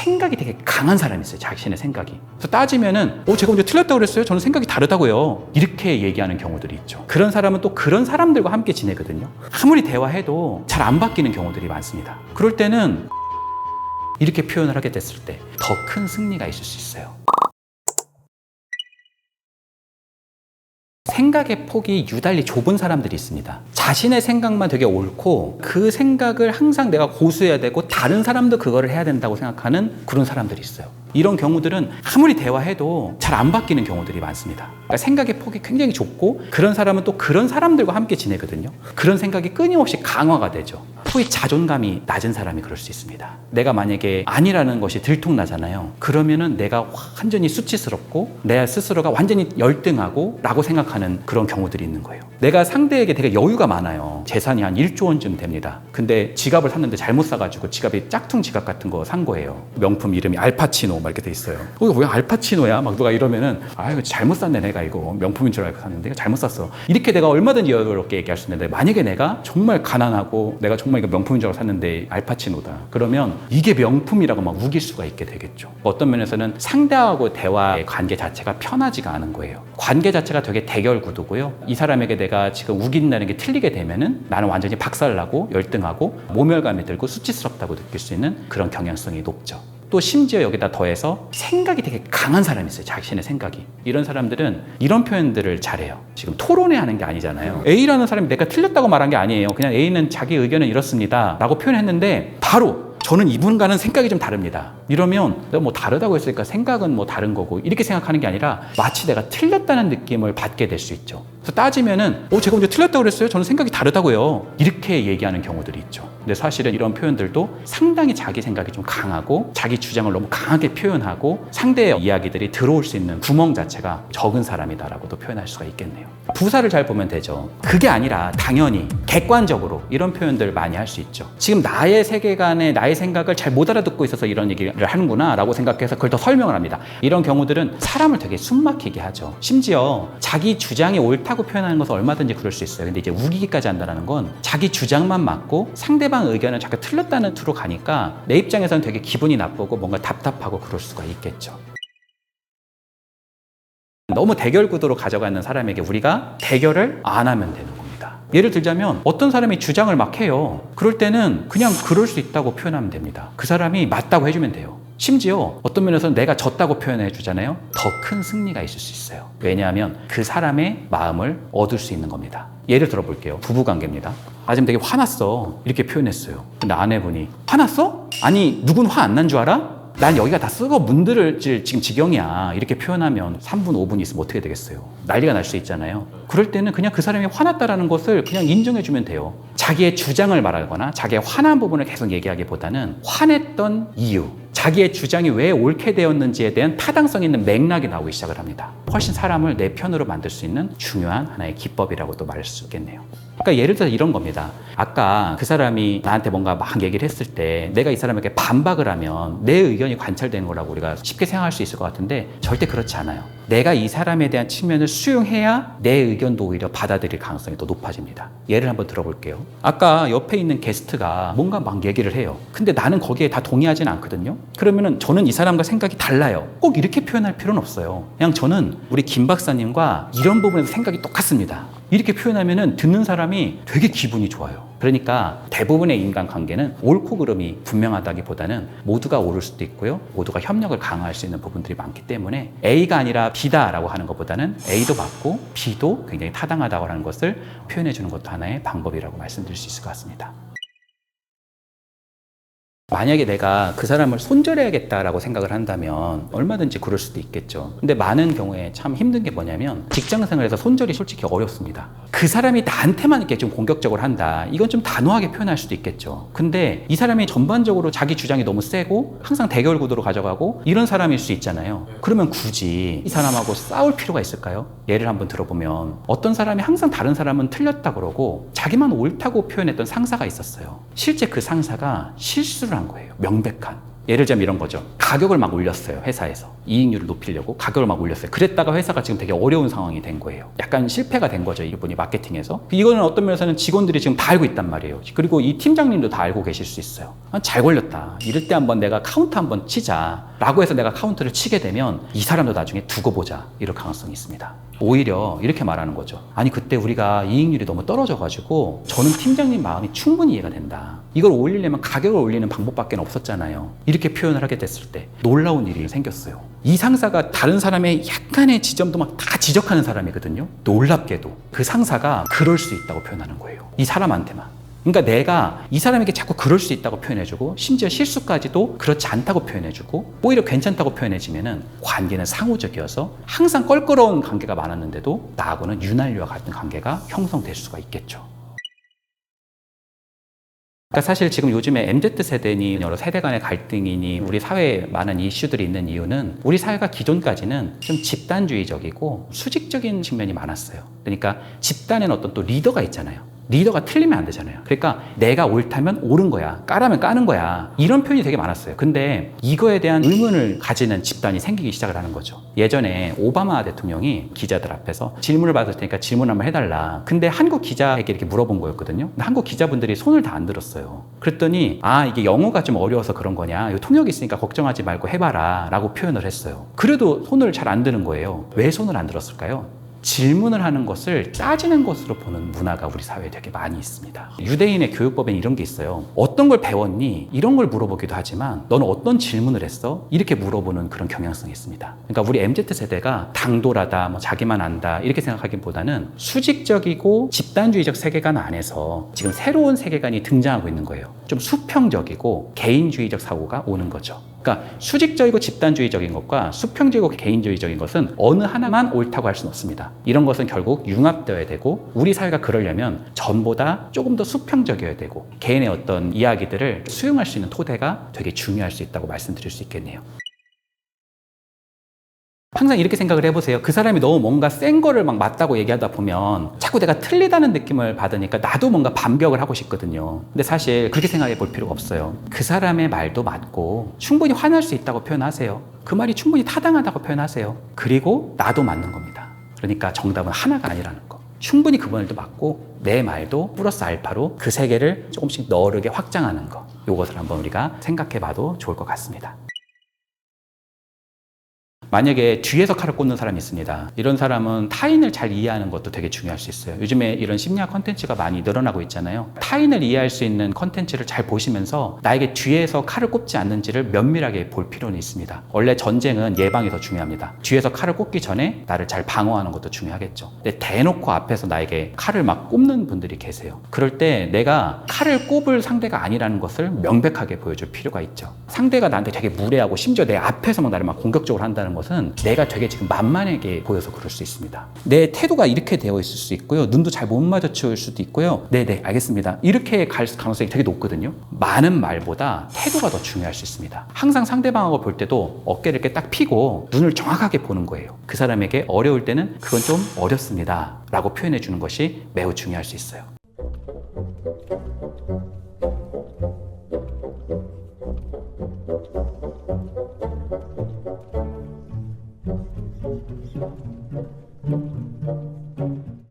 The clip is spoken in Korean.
생각이 되게 강한 사람이 있어요. 자신의 생각이. 그래서 따지면은 제가 언제 틀렸다고 그랬어요? 저는 생각이 다르다고요. 이렇게 얘기하는 경우들이 있죠. 그런 사람은 또 그런 사람들과 함께 지내거든요. 아무리 대화해도 잘 안 바뀌는 경우들이 많습니다. 그럴 때는 이렇게 표현을 하게 됐을 때 더 큰 승리가 있을 수 있어요. 생각의 폭이 유달리 좁은 사람들이 있습니다. 자신의 생각만 되게 옳고 그 생각을 항상 내가 고수해야 되고 다른 사람도 그거를 해야 된다고 생각하는 그런 사람들이 있어요. 이런 경우들은 아무리 대화해도 잘 안 바뀌는 경우들이 많습니다. 그러니까 생각의 폭이 굉장히 좁고 그런 사람은 또 그런 사람들과 함께 지내거든요. 그런 생각이 끊임없이 강화가 되죠. 소위 자존감이 낮은 사람이 그럴 수 있습니다. 내가 만약에 아니라는 것이 들통나잖아요. 그러면은 내가 완전히 수치스럽고 내 스스로가 완전히 열등하고 라고 생각하는 그런 경우들이 있는 거예요. 내가 상대에게 되게 여유가 많아요. 재산이 한 1조 원쯤 됩니다. 근데 지갑을 샀는데 잘못 사가지고 지갑이 짝퉁 지갑 같은 거 산 거예요. 명품 이름이 알파치노 막 이렇게 돼 있어요. 이거 왜 알파치노야? 막 누가 이러면은 이거 잘못 샀네 내가 이거 명품인 줄 알고 샀는데 잘못 샀어. 이렇게 내가 얼마든지 여유롭게 얘기할 수 있는데 만약에 내가 정말 가난하고 내가 정말 이거 명품인 줄 알고 샀는데 알파치노다. 그러면 이게 명품이라고 막 우길 수가 있게 되겠죠. 어떤 면에서는 상대하고 대화의 관계 자체가 편하지가 않은 거예요. 관계 자체가 되게 대결 구도고요. 이 사람에게 내가 지금 우긴다는 게 틀리게 되면은 나는 완전히 박살나고 열등하고 모멸감이 들고 수치스럽다고 느낄 수 있는 그런 경향성이 높죠. 또 심지어 여기다 더해서 생각이 되게 강한 사람이 있어요. 자신의 생각이. 이런 사람들은 이런 표현들을 잘해요. 지금 토론회 하는 게 아니잖아요. A라는 사람이 내가 틀렸다고 말한 게 아니에요. 그냥 A는 자기 의견은 이렇습니다 라고 표현했는데 바로 저는 이분과는 생각이 좀 다릅니다. 이러면 내가 뭐 다르다고 했으니까 생각은 뭐 다른 거고 이렇게 생각하는 게 아니라 마치 내가 틀렸다는 느낌을 받게 될 수 있죠. 그래서 따지면은 제가 언제 틀렸다고 그랬어요? 저는 생각이 다르다고요. 이렇게 얘기하는 경우들이 있죠. 근데 사실은 이런 표현들도 상당히 자기 생각이 좀 강하고 자기 주장을 너무 강하게 표현하고 상대의 이야기들이 들어올 수 있는 구멍 자체가 적은 사람이다라고도 표현할 수가 있겠네요. 부사를 잘 보면 되죠. 그게 아니라 당연히 객관적으로 이런 표현들 많이 할 수 있죠. 지금 나의 세계관에 나의 생각을 잘 못 알아듣고 있어서 이런 얘기를 하는구나 라고 생각해서 그걸 더 설명을 합니다. 이런 경우들은 사람을 되게 숨막히게 하죠. 심지어 자기 주장이 옳다고 표현하는 것은 얼마든지 그럴 수 있어요. 근데 이제 우기기까지 한다는 건 자기 주장만 맞고 상대방 의견은 자꾸 틀렸다는 투로 가니까 내 입장에서는 되게 기분이 나쁘고 뭔가 답답하고 그럴 수가 있겠죠. 너무 대결 구도로 가져가는 사람에게 우리가 대결을 안 하면 되는 겁니다. 예를 들자면 어떤 사람이 주장을 막 해요. 그럴 때는 그냥 그럴 수 있다고 표현하면 됩니다. 그 사람이 맞다고 해주면 돼요. 심지어 어떤 면에서는 내가 졌다고 표현해 주잖아요. 더 큰 승리가 있을 수 있어요. 왜냐하면 그 사람의 마음을 얻을 수 있는 겁니다. 예를 들어 볼게요. 부부관계입니다. 지금 되게 화났어. 이렇게 표현했어요. 근데 아내분이 화났어? 아니 누군 화 안 난 줄 알아? 난 여기가 다 썩어 문드러질 지금 지경이야. 이렇게 표현하면 3분, 5분 있으면 어떻게 되겠어요? 난리가 날 수 있잖아요. 그럴 때는 그냥 그 사람이 화났다라는 것을 그냥 인정해주면 돼요. 자기의 주장을 말하거나 자기의 화난 부분을 계속 얘기하기보다는 화냈던 이유, 자기의 주장이 왜 옳게 되었는지에 대한 타당성 있는 맥락이 나오기 시작을 합니다. 훨씬 사람을 내 편으로 만들 수 있는 중요한 하나의 기법이라고도 말할 수 있겠네요. 그러니까 예를 들어서 이런 겁니다. 아까 그 사람이 나한테 뭔가 막 얘기를 했을 때 내가 이 사람에게 반박을 하면 내 의견이 관찰되는 거라고 우리가 쉽게 생각할 수 있을 것 같은데 절대 그렇지 않아요. 내가 이 사람에 대한 측면을 수용해야 내 의견도 오히려 받아들일 가능성이 더 높아집니다. 예를 한번 들어볼게요. 아까 옆에 있는 게스트가 뭔가 막 얘기를 해요. 근데 나는 거기에 다 동의하지는 않거든요. 그러면은 저는 이 사람과 생각이 달라요. 꼭 이렇게 표현할 필요는 없어요. 그냥 저는 우리 김 박사님과 이런 부분에서 생각이 똑같습니다. 이렇게 표현하면은 듣는 사람이 되게 기분이 좋아요. 그러니까 대부분의 인간관계는 옳고 그름이 분명하다기보다는 모두가 옳을 수도 있고요. 모두가 협력을 강화할 수 있는 부분들이 많기 때문에 A가 아니라 B다라고 하는 것보다는 A도 맞고 B도 굉장히 타당하다고 하는 것을 표현해 주는 것도 하나의 방법이라고 말씀드릴 수 있을 것 같습니다. 만약에 내가 그 사람을 손절해야겠다라고 생각을 한다면 얼마든지 그럴 수도 있겠죠. 근데 많은 경우에 참 힘든 게 뭐냐면 직장 생활에서 손절이 솔직히 어렵습니다. 그 사람이 나한테만 이렇게 좀 공격적으로 한다. 이건 좀 단호하게 표현할 수도 있겠죠. 근데 이 사람이 전반적으로 자기 주장이 너무 세고 항상 대결 구도로 가져가고 이런 사람일 수 있잖아요. 그러면 굳이 이 사람하고 싸울 필요가 있을까요? 예를 한번 들어보면 어떤 사람이 항상 다른 사람은 틀렸다 그러고 자기만 옳다고 표현했던 상사가 있었어요. 실제 그 상사가 실수를 한 거예요. 명백한. 예를 들자면 이런 거죠. 가격을 막 올렸어요. 회사에서. 이익률을 높이려고 가격을 막 올렸어요. 그랬다가 회사가 지금 되게 어려운 상황이 된 거예요. 약간 실패가 된 거죠. 이분이 마케팅에서. 이거는 어떤 면에서는 직원들이 지금 다 알고 있단 말이에요. 그리고 이 팀장님도 다 알고 계실 수 있어요. 잘 걸렸다. 이럴 때 한번 내가 카운트 한번 치자 라고 해서 내가 카운트를 치게 되면 이 사람도 나중에 두고 보자 이럴 가능성이 있습니다. 오히려 이렇게 말하는 거죠. 아니 그때 우리가 이익률이 너무 떨어져가지고 저는 팀장님 마음이 충분히 이해가 된다. 이걸 올리려면 가격을 올리는 방법밖에 없었잖아요. 이렇게 표현을 하게 됐을 때 놀라운 일이 생겼어요. 이 상사가 다른 사람의 약간의 지점도 막 다 지적하는 사람이거든요. 놀랍게도 그 상사가 그럴 수 있다고 표현하는 거예요. 이 사람한테만. 그러니까 내가 이 사람에게 자꾸 그럴 수 있다고 표현해주고 심지어 실수까지도 그렇지 않다고 표현해주고 오히려 괜찮다고 표현해주면은 관계는 상호적이어서 항상 껄끄러운 관계가 많았는데도 나하고는 윤활유와 같은 관계가 형성될 수가 있겠죠. 그러니까 사실 지금 요즘에 MZ세대니 여러 세대 간의 갈등이니 우리 사회에 많은 이슈들이 있는 이유는 우리 사회가 기존까지는 좀 집단주의적이고 수직적인 측면이 많았어요. 그러니까 집단에는 어떤 또 리더가 있잖아요. 리더가 틀리면 안 되잖아요. 그러니까 내가 옳다면 옳은 거야. 까라면 까는 거야. 이런 표현이 되게 많았어요. 근데 이거에 대한 의문을 가지는 집단이 생기기 시작을 하는 거죠. 예전에 오바마 대통령이 기자들 앞에서 질문을 받을 테니까 질문 한번 해달라. 근데 한국 기자에게 이렇게 물어본 거였거든요. 근데 한국 기자분들이 손을 다 안 들었어요. 그랬더니 이게 영어가 좀 어려워서 그런 거냐. 이거 통역이 있으니까 걱정하지 말고 해봐라 라고 표현을 했어요. 그래도 손을 잘 안 드는 거예요. 왜 손을 안 들었을까요? 질문을 하는 것을 따지는 것으로 보는 문화가 우리 사회에 되게 많이 있습니다. 유대인의 교육법에는 이런 게 있어요. 어떤 걸 배웠니? 이런 걸 물어보기도 하지만 너는 어떤 질문을 했어? 이렇게 물어보는 그런 경향성이 있습니다. 그러니까 우리 MZ세대가 당돌하다, 자기만 안다 이렇게 생각하기보다는 수직적이고 집단주의적 세계관 안에서 지금 새로운 세계관이 등장하고 있는 거예요. 좀 수평적이고 개인주의적 사고가 오는 거죠. 그러니까 수직적이고 집단주의적인 것과 수평적이고 개인주의적인 것은 어느 하나만 옳다고 할 수는 없습니다. 이런 것은 결국 융합되어야 되고 우리 사회가 그러려면 전보다 조금 더 수평적이어야 되고 개인의 어떤 이야기들을 수용할 수 있는 토대가 되게 중요할 수 있다고 말씀드릴 수 있겠네요. 항상 이렇게 생각을 해보세요. 그 사람이 너무 뭔가 센 거를 막 맞다고 얘기하다 보면 자꾸 내가 틀리다는 느낌을 받으니까 나도 뭔가 반격을 하고 싶거든요. 근데 사실 그렇게 생각해 볼 필요가 없어요. 그 사람의 말도 맞고 충분히 화날 수 있다고 표현하세요. 그 말이 충분히 타당하다고 표현하세요. 그리고 나도 맞는 겁니다. 그러니까 정답은 하나가 아니라는 거. 충분히 그 말도 맞고 내 말도 플러스 알파로 그 세계를 조금씩 너르게 확장하는 거. 이것을 한번 우리가 생각해 봐도 좋을 것 같습니다. 만약에 뒤에서 칼을 꽂는 사람이 있습니다. 이런 사람은 타인을 잘 이해하는 것도 되게 중요할 수 있어요. 요즘에 이런 심리학 컨텐츠가 많이 늘어나고 있잖아요. 타인을 이해할 수 있는 컨텐츠를 잘 보시면서 나에게 뒤에서 칼을 꼽지 않는지를 면밀하게 볼 필요는 있습니다. 원래 전쟁은 예방이 더 중요합니다. 뒤에서 칼을 꽂기 전에 나를 잘 방어하는 것도 중요하겠죠. 근데 대놓고 앞에서 나에게 칼을 막 꼽는 분들이 계세요. 그럴 때 내가 칼을 꼽을 상대가 아니라는 것을 명백하게 보여줄 필요가 있죠. 상대가 나한테 되게 무례하고 심지어 내 앞에서 막 나를 막 공격적으로 한다는 것은 내가 되게 지금 만만하게 보여서 그럴 수 있습니다. 내 태도가 이렇게 되어 있을 수 있고요. 눈도 잘 못 마주칠 수도 있고요. 네네 알겠습니다. 이렇게 갈 가능성이 되게 높거든요. 많은 말보다 태도가 더 중요할 수 있습니다. 항상 상대방하고 볼 때도 어깨를 이렇게 딱 펴고 눈을 정확하게 보는 거예요. 그 사람에게 어려울 때는 그건 좀 어렵습니다 라고 표현해 주는 것이 매우 중요할 수 있어요.